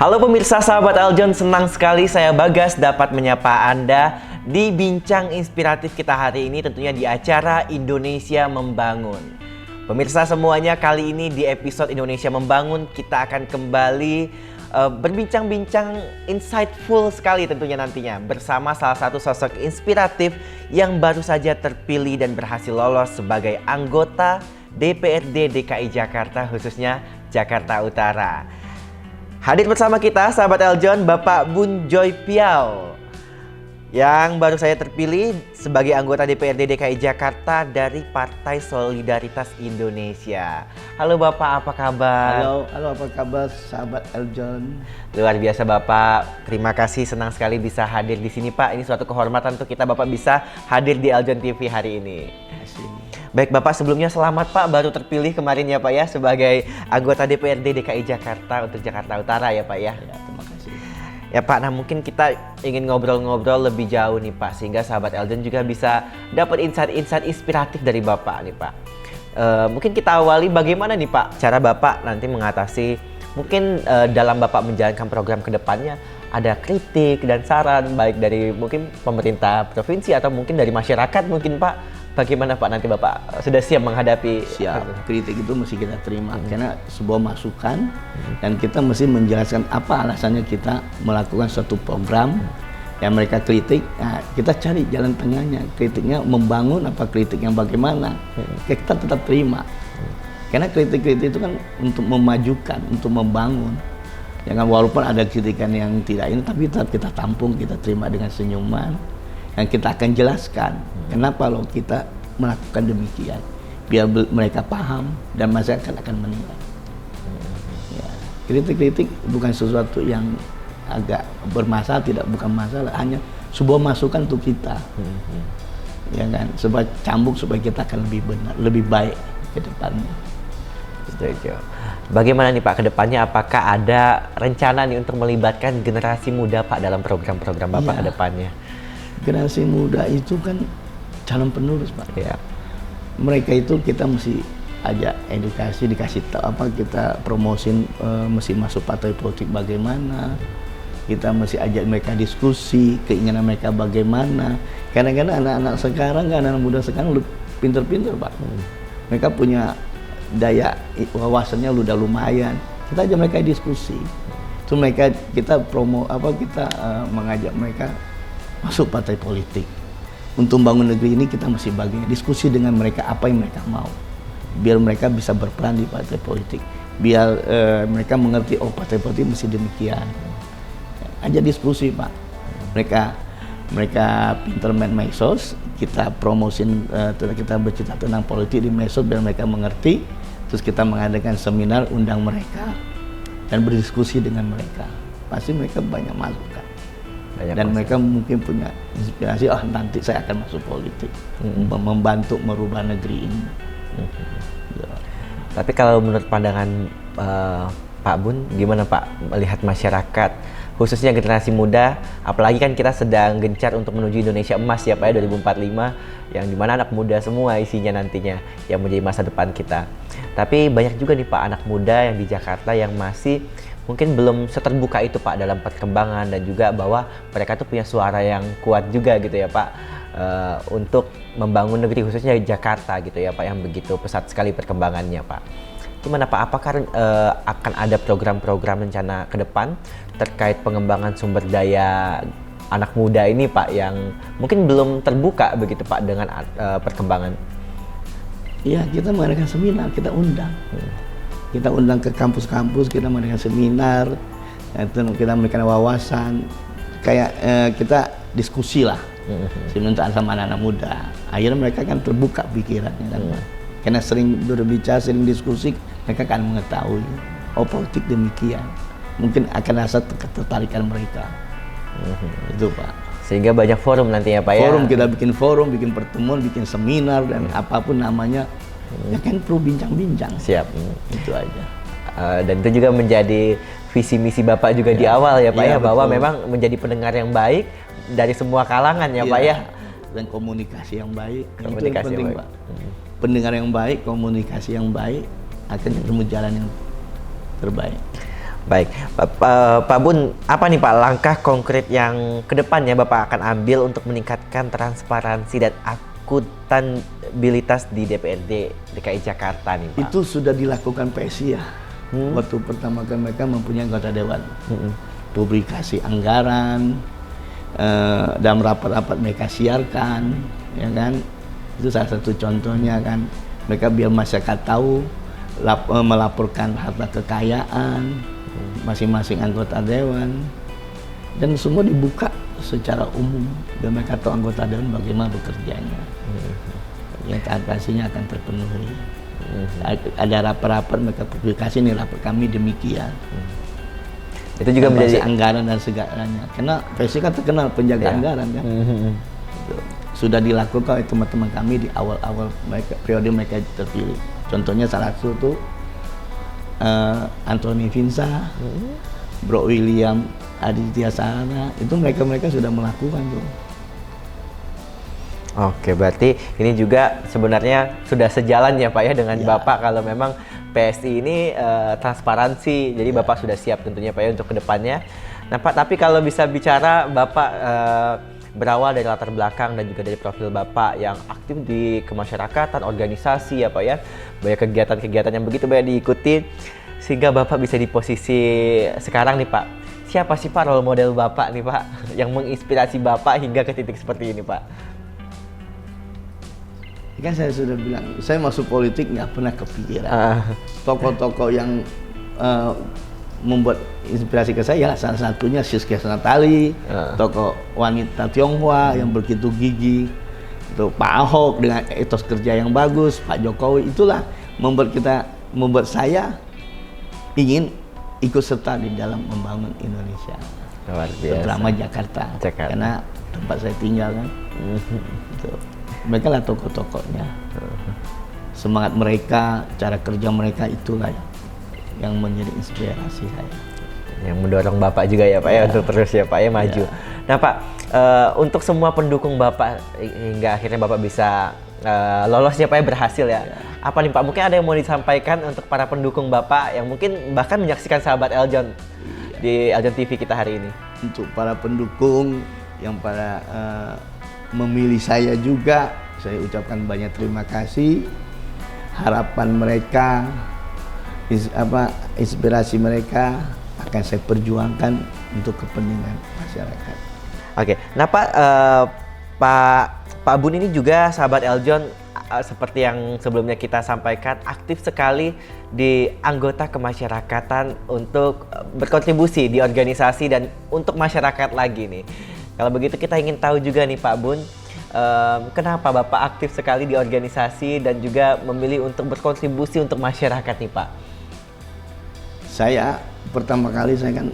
Halo pemirsa sahabat Eljon, senang sekali saya Bagas dapat menyapa Anda di bincang inspiratif kita hari ini, tentunya di acara Indonesia Membangun. Pemirsa semuanya, kali ini di episode Indonesia Membangun kita akan kembali berbincang-bincang insightful sekali tentunya nantinya bersama salah satu sosok inspiratif yang baru saja terpilih dan berhasil lolos sebagai anggota DPRD DKI Jakarta, khususnya Jakarta Utara. Hadir bersama kita sahabat Eljon, Bapak Bun Joy Piao yang baru saya terpilih sebagai anggota DPRD DKI Jakarta dari Partai Solidaritas Indonesia. Halo Bapak, apa kabar? Halo apa kabar sahabat Eljon? Luar biasa Bapak, terima kasih, senang sekali bisa hadir di sini Pak. Ini suatu kehormatan untuk kita Bapak bisa hadir di Eljon TV hari ini. Baik Bapak, sebelumnya selamat Pak, baru terpilih kemarin ya Pak ya sebagai anggota DPRD DKI Jakarta untuk Jakarta Utara ya Pak ya. Ya, terima kasih. Ya Pak, nah mungkin kita ingin ngobrol-ngobrol lebih jauh nih Pak, sehingga sahabat Eljon juga bisa dapat insight-insight inspiratif dari Bapak nih Pak. Mungkin kita awali bagaimana nih Pak cara Bapak nanti mengatasi mungkin dalam Bapak menjalankan program ke depannya ada kritik dan saran baik dari mungkin pemerintah provinsi atau mungkin dari masyarakat mungkin Pak. Bagaimana Pak nanti Bapak sudah siap menghadapi? Siap, kritik itu mesti kita terima karena sebuah masukan dan kita mesti menjelaskan apa alasannya kita melakukan suatu program yang mereka kritik. Nah, kita cari jalan tengahnya, kritiknya membangun apa kritik yang bagaimana, kita tetap terima karena kritik-kritik itu kan untuk memajukan, untuk membangun. Jangan walaupun ada kritikan yang tidak ini, tapi tetap kita tampung, kita terima dengan senyuman. Yang kita akan jelaskan kenapa lo kita melakukan demikian biar mereka paham dan masyarakat akan menilai. Ya, kritik-kritik bukan sesuatu yang agak bermasalah, bukan masalah, hanya sebuah masukan untuk kita. Ya kan, supaya cambuk supaya kita akan lebih benar, lebih baik ke depannya. Setuju. Bagaimana nih Pak ke depannya, apakah ada rencana nih untuk melibatkan generasi muda Pak dalam program-program Bapak ke depannya? Generasi muda itu kan calon penerus Pak. Ya. Mereka itu kita mesti ajak edukasi, dikasih tahu apa kita promosin, mesti masuk partai politik bagaimana. Kita mesti ajak mereka diskusi, keinginan mereka bagaimana. Kadang-kadang anak-anak sekarang, anak-anak muda sekarang lu pinter-pinter Pak. Mereka punya daya wawasannya udah lumayan. Kita ajak mereka diskusi. Itu mereka kita mengajak mereka masuk partai politik. Untuk membangun negeri ini kita mesti diskusi dengan mereka apa yang mereka mau. Biar mereka bisa berperan di partai politik. Biar mereka mengerti, oh partai politik mesti demikian. Aja diskusi Pak. Mereka pinter main medsos, kita promosin, kita bercerita tentang politik di medsos biar mereka mengerti. Terus kita mengadakan seminar, undang mereka dan berdiskusi dengan mereka. Pasti mereka banyak masukan. Dan mereka mungkin punya inspirasi, nanti saya akan masuk politik, membantu merubah negeri ini. Tapi kalau menurut pandangan Pak Bun, gimana Pak melihat masyarakat, khususnya generasi muda, apalagi kan kita sedang gencar untuk menuju Indonesia Emas ya Pak ya 2045, yang dimana anak muda semua isinya nantinya, yang menjadi masa depan kita. Tapi banyak juga nih Pak anak muda yang di Jakarta yang masih mungkin belum seterbuka itu Pak dalam perkembangan, dan juga bahwa mereka tuh punya suara yang kuat juga gitu ya Pak untuk membangun negeri khususnya di Jakarta gitu ya Pak, yang begitu pesat sekali perkembangannya Pak. Gimana Pak, apakah akan ada program-program rencana ke depan terkait pengembangan sumber daya anak muda ini Pak yang mungkin belum terbuka begitu Pak dengan perkembangan? Iya, kita mengadakan seminar, kita undang. Kita undang ke kampus-kampus, kita mengadakan seminar, kita memberikan wawasan, kayak kita diskusi lah, sementara sama anak-anak muda. Akhirnya mereka kan terbuka pikirannya kan, karena sering berbicara, sering diskusi, mereka akan mengetahui, oh politik demikian, mungkin akan rasa ketertarikan mereka, itu Pak. Sehingga banyak forum nantinya Pak ya? Kita bikin forum, bikin pertemuan, bikin seminar, dan apapun namanya. Ya kan perlu bincang-bincang. Siap. Itu aja. Dan itu juga menjadi visi misi Bapak juga di awal ya Pak ya, bahwa memang menjadi pendengar yang baik dari semua kalangan ya Pak ya. Dan komunikasi yang baik. Komunikasi itu yang penting yang baik. Pak. Pendengar yang baik, komunikasi yang baik, akan ketemu jalan yang terbaik. Baik, Pak Bun, apa nih Pak langkah konkret yang kedepannya Bapak akan ambil untuk meningkatkan transparansi dan akuntabilitas di DPRD DKI Jakarta nih Pak? Itu sudah dilakukan PSI ya. Waktu pertama kali mereka mempunyai anggota dewan. Publikasi anggaran, dalam rapat-rapat mereka siarkan, ya kan? Itu salah satu contohnya kan. Mereka biar masyarakat tahu, melaporkan harta kekayaan masing-masing anggota dewan, dan semua dibuka secara umum dan mereka tahu anggota dewan bagaimana bekerjanya. Ya, transparansinya akan terpenuhi. Ada rapat-rapat mereka publikasi, nih rapor kami demikian. Itu juga menjadi anggaran dan segalanya. Karena PSI kan terkenal penjaga anggaran kan. Sudah dilakukan oleh teman-teman kami di awal-awal mereka periode mereka terpilih. Contohnya salah satu Anthony Vinsa, Bro William Aditya Sara, itu mereka sudah melakukan tuh. Oke, berarti ini juga sebenarnya sudah sejalan ya Pak ya dengan Bapak kalau memang PSI ini transparansi, jadi Bapak sudah siap tentunya Pak ya untuk kedepannya. Nah Pak, tapi kalau bisa bicara Bapak berawal dari latar belakang dan juga dari profil Bapak yang aktif di kemasyarakatan, organisasi ya Pak ya, banyak kegiatan-kegiatan yang begitu banyak diikuti sehingga Bapak bisa di posisi sekarang nih Pak. Siapa sih Pak role model Bapak nih Pak yang menginspirasi Bapak hingga ke titik seperti ini Pak? Kan saya sudah bilang, saya masuk politik nggak pernah kepikiran. Tokoh-tokoh yang membuat inspirasi ke saya, salah satunya Siska Natali, tokoh wanita Tionghoa yang begitu gigih, itu Pak Ahok dengan etos kerja yang bagus, Pak Jokowi, itulah membuat saya ingin ikut serta di dalam membangun Indonesia, terutama Jakarta, karena tempat saya tinggal kan. Gitu. Mereka lah tokoh-tokohnya, semangat mereka, cara kerja mereka, itulah yang menjadi inspirasi saya. Yang mendorong Bapak juga ya Pak ya untuk terus ya Pak ya maju. Nah Pak, untuk semua pendukung Bapak hingga akhirnya Bapak bisa lolosnya Pak ya, berhasil ya. Apa nih Pak, mungkin ada yang mau disampaikan untuk para pendukung Bapak yang mungkin bahkan menyaksikan sahabat Eljon di Eljon TV kita hari ini? Untuk para pendukung yang pada memilih saya juga, saya ucapkan banyak terima kasih. Harapan mereka, inspirasi mereka akan saya perjuangkan untuk kepentingan masyarakat. Oke, nah Pak, Pak Bun ini juga sahabat Eljon seperti yang sebelumnya kita sampaikan aktif sekali di anggota kemasyarakatan untuk berkontribusi di organisasi dan untuk masyarakat lagi nih. Kalau begitu kita ingin tahu juga nih Pak Bun, kenapa Bapak aktif sekali di organisasi dan juga memilih untuk berkontribusi untuk masyarakat nih Pak? Saya pertama kali saya kan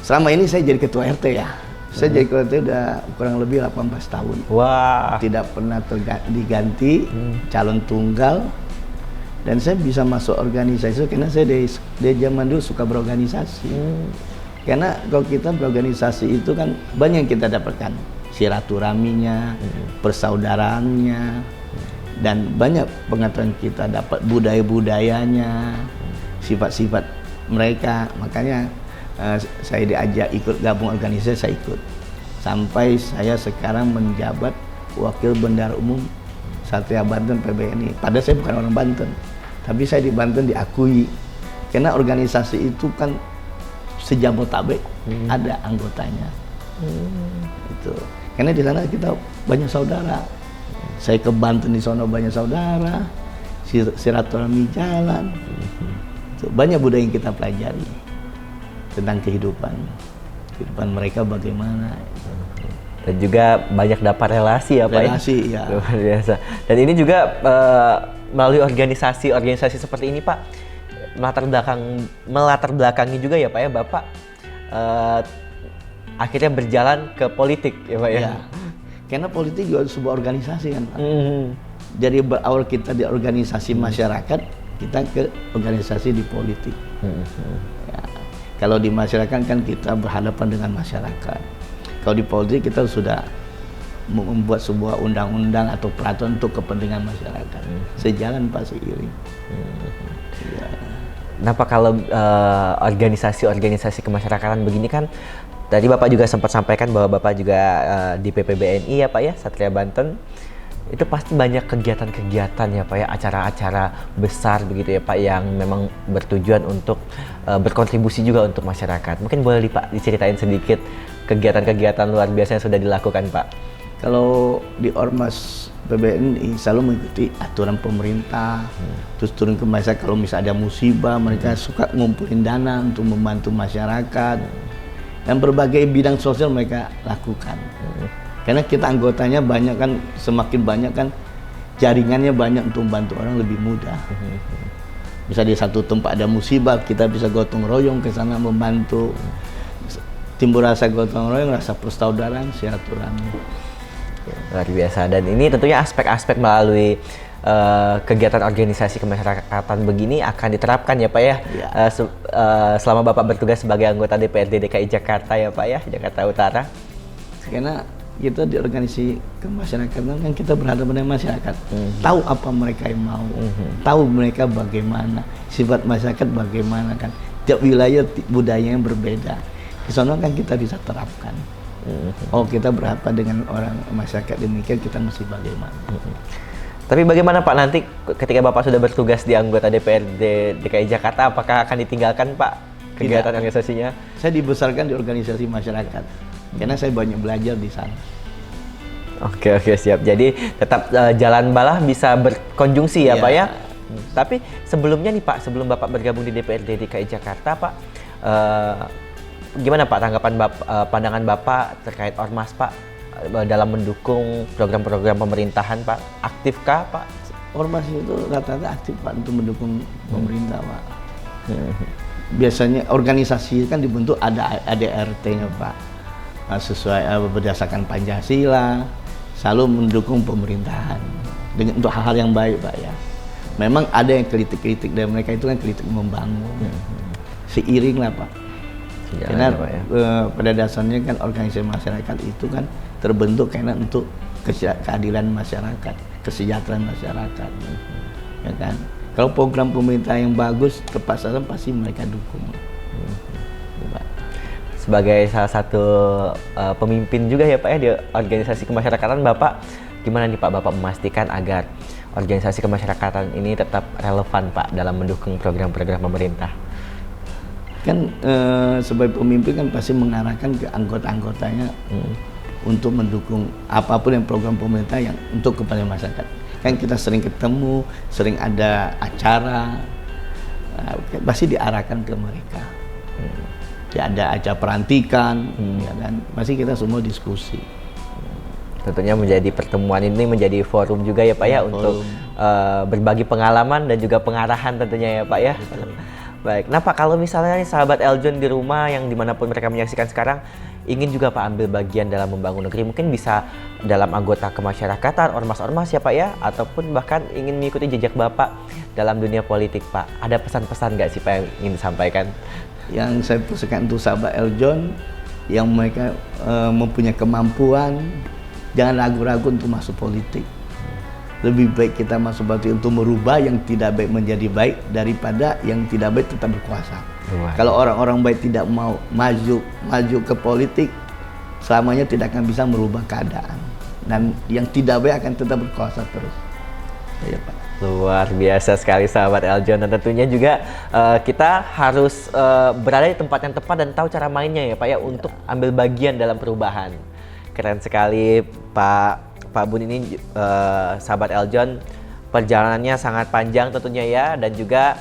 selama ini saya jadi ketua RT ya. Saya jadi ketua RT udah kurang lebih 18 tahun. Wah. Tidak pernah diganti calon tunggal, dan saya bisa masuk organisasi karena saya dari zaman dulu suka berorganisasi. Karena kalau kita berorganisasi itu kan banyak yang kita dapatkan, silaturahminya, persaudaraannya, dan banyak pengetahuan kita dapat budaya-budayanya, sifat-sifat mereka. Makanya saya diajak ikut gabung organisasi, saya ikut. Sampai saya sekarang menjabat Wakil Bendahara Umum Satria Banten PBNI. Padahal saya bukan orang Banten, tapi saya di Banten diakui. Karena organisasi itu kan sejabotabek ada anggotanya. Itu. Karena di sana kita banyak saudara. Saya ke Banten di sana banyak saudara, silaturahmi jalan. Banyak budaya yang kita pelajari tentang kehidupan mereka bagaimana. Dan juga banyak dapat relasi ya Pak. Relasi ya. Luar biasa. Dan ini juga melalui organisasi seperti ini Pak, melatar belakangi juga ya Pak ya Bapak akhirnya berjalan ke politik ya Pak ya. Karena politik juga sebuah organisasi kan Pak. Jadi berawal kita di organisasi masyarakat, kita ke organisasi di politik. Ya. Kalau di masyarakat kan kita berhadapan dengan masyarakat. Kalau di politik kita sudah membuat sebuah undang-undang atau peraturan untuk kepentingan masyarakat. Sejalan Pak, seiring. Ya. Kenapa kalau organisasi-organisasi kemasyarakatan begini kan, tadi Bapak juga sempat sampaikan bahwa Bapak juga di PPBNI ya Pak ya, Satria Banten. Itu pasti banyak kegiatan-kegiatan ya Pak ya, acara-acara besar begitu ya Pak, yang memang bertujuan untuk berkontribusi juga untuk masyarakat. Mungkin boleh Pak diceritain sedikit kegiatan-kegiatan luar biasa yang sudah dilakukan Pak. Kalau di Ormas PBNI selalu mengikuti aturan pemerintah, terus turun ke masyarakat. Kalau misalnya ada musibah, mereka suka ngumpulin dana untuk membantu masyarakat. Dan berbagai bidang sosial mereka lakukan. Karena kita anggotanya banyak kan, semakin banyak kan jaringannya banyak untuk membantu orang lebih mudah. Bisa di satu tempat ada musibah, kita bisa gotong royong ke sana membantu. Timbul rasa gotong royong, rasa persaudaraan, silaturahmi. Luar biasa. Dan ini tentunya aspek-aspek melalui kegiatan organisasi kemasyarakatan begini akan diterapkan ya Pak ya, selama Bapak bertugas sebagai anggota DPRD DKI Jakarta ya Pak ya, Jakarta Utara. Karena kita di organisasi kemasyarakatan kan kita berhadapan dengan masyarakat, tahu apa mereka yang mau, tahu mereka bagaimana, sifat masyarakat bagaimana kan, tiap wilayah budaya yang berbeda, di sana kan kita bisa terapkan. Oh kita berapa dengan orang masyarakat demikian, kita mesti bagaimana. Tapi bagaimana Pak nanti ketika Bapak sudah bertugas di anggota DPRD DKI Jakarta, apakah akan ditinggalkan Pak kegiatan organisasinya? Saya dibesarkan di organisasi masyarakat, karena saya banyak belajar di sana. Oke siap. Jadi tetap jalan balah bisa berkonjungsi ya Pak ya. Tapi sebelumnya nih Pak, sebelum Bapak bergabung di DPRD DKI Jakarta Pak, gimana Pak tanggapan pandangan Bapak terkait Ormas Pak dalam mendukung program-program pemerintahan Pak? Aktifkah Pak? Ormas itu rata-rata aktif Pak untuk mendukung pemerintah Pak. Biasanya organisasi kan dibentuk ada ADRT-nya Pak, sesuai berdasarkan Pancasila, selalu mendukung pemerintahan untuk hal-hal yang baik Pak ya. Memang ada yang kritik-kritik dari mereka, itu kan kritik membangun, seiring lah Pak. Karena pada dasarnya kan organisasi masyarakat itu kan terbentuk karena untuk keadilan masyarakat, kesejahteraan masyarakat, ya kan. Kalau program pemerintah yang bagus tepat sasaran pasti mereka dukung. Sebagai salah satu pemimpin juga ya Pak ya di organisasi kemasyarakatan, Bapak gimana nih Pak Bapak memastikan agar organisasi kemasyarakatan ini tetap relevan Pak dalam mendukung program-program pemerintah? Kan sebagai pemimpin kan pasti mengarahkan ke anggota-anggotanya untuk mendukung apapun yang program pemerintah yang untuk kepada masyarakat. Kan kita sering ketemu, sering ada acara, pasti diarahkan ke mereka. Ya, ada acara perantikan, ya kan, pasti kita semua diskusi. Tentunya menjadi pertemuan ini menjadi forum juga ya Pak ya, untuk berbagi pengalaman dan juga pengarahan tentunya ya Pak ya. Betul. Baik, nah Pak kalau misalnya nih sahabat Eljon di rumah yang dimanapun mereka menyaksikan sekarang ingin juga Pak ambil bagian dalam membangun negeri, mungkin bisa dalam anggota kemasyarakatan, ormas-ormas ya Pak ya, ataupun bahkan ingin mengikuti jejak Bapak dalam dunia politik Pak. Ada pesan-pesan nggak sih Pak yang ingin disampaikan? Yang saya pesankan untuk sahabat Eljon yang mereka mempunyai kemampuan, jangan ragu-ragu untuk masuk politik. Lebih baik kita masuk politik untuk merubah yang tidak baik menjadi baik daripada yang tidak baik tetap berkuasa. Kalau orang-orang baik tidak mau maju ke politik, selamanya tidak akan bisa merubah keadaan. Dan yang tidak baik akan tetap berkuasa terus. Ya, Pak. Luar biasa sekali sahabat Eljon, dan tentunya juga kita harus berada di tempat yang tepat dan tahu cara mainnya ya Pak ya, untuk ambil bagian dalam perubahan. Keren sekali Pak Bun ini, sahabat Eljon, perjalanannya sangat panjang tentunya ya, dan juga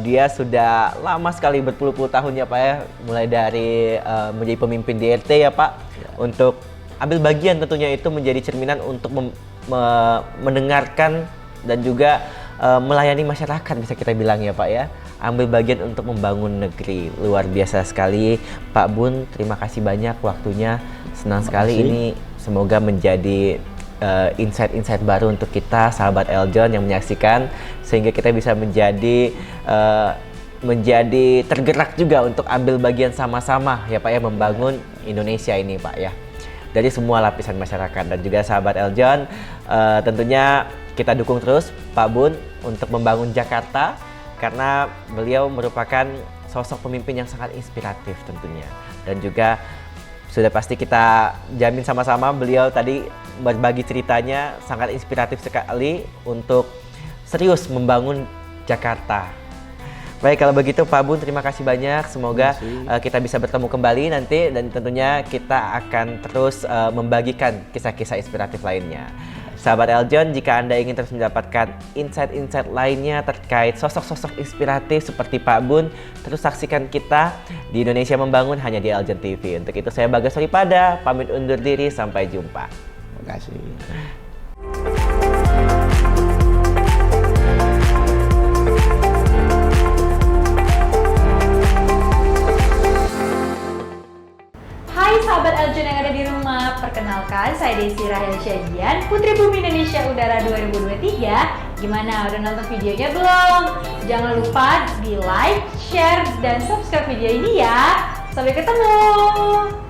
dia sudah lama sekali, berpuluh-puluh tahun ya Pak ya, mulai dari menjadi pemimpin di RT ya Pak ya. Untuk ambil bagian tentunya itu menjadi cerminan untuk mendengarkan dan juga melayani masyarakat, bisa kita bilang ya Pak ya, ambil bagian untuk membangun negeri. Luar biasa sekali Pak Bun, terima kasih banyak waktunya, senang sekali ini. Semoga menjadi insight-insight baru untuk kita sahabat Eljon yang menyaksikan, sehingga kita bisa menjadi tergerak juga untuk ambil bagian sama-sama ya Pak ya, membangun Indonesia ini Pak ya, dari semua lapisan masyarakat. Dan juga sahabat Eljon, tentunya kita dukung terus Pak Bun untuk membangun Jakarta karena beliau merupakan sosok pemimpin yang sangat inspiratif tentunya. Dan juga sudah pasti kita jamin sama-sama beliau tadi berbagi ceritanya sangat inspiratif sekali untuk serius membangun Jakarta. Baik, kalau begitu Pak Bun, terima kasih banyak. Semoga kita bisa bertemu kembali nanti dan tentunya kita akan terus membagikan kisah-kisah inspiratif lainnya. Sahabat Eljon, jika Anda ingin terus mendapatkan insight-insight lainnya terkait sosok-sosok inspiratif seperti Pak Bun, terus saksikan kita di Indonesia Membangun hanya di Eljon TV. Untuk itu saya Bagas Daripada, pamit undur diri, sampai jumpa. Terima kasih. Hai sahabat Eljon yang ada di rumah, perkenalkan saya Desi Rahel Syadian, Putri Bumi Indonesia Udara 2023. Gimana, udah nonton videonya belum? Jangan lupa di like, share, dan subscribe video ini ya. Sampai ketemu!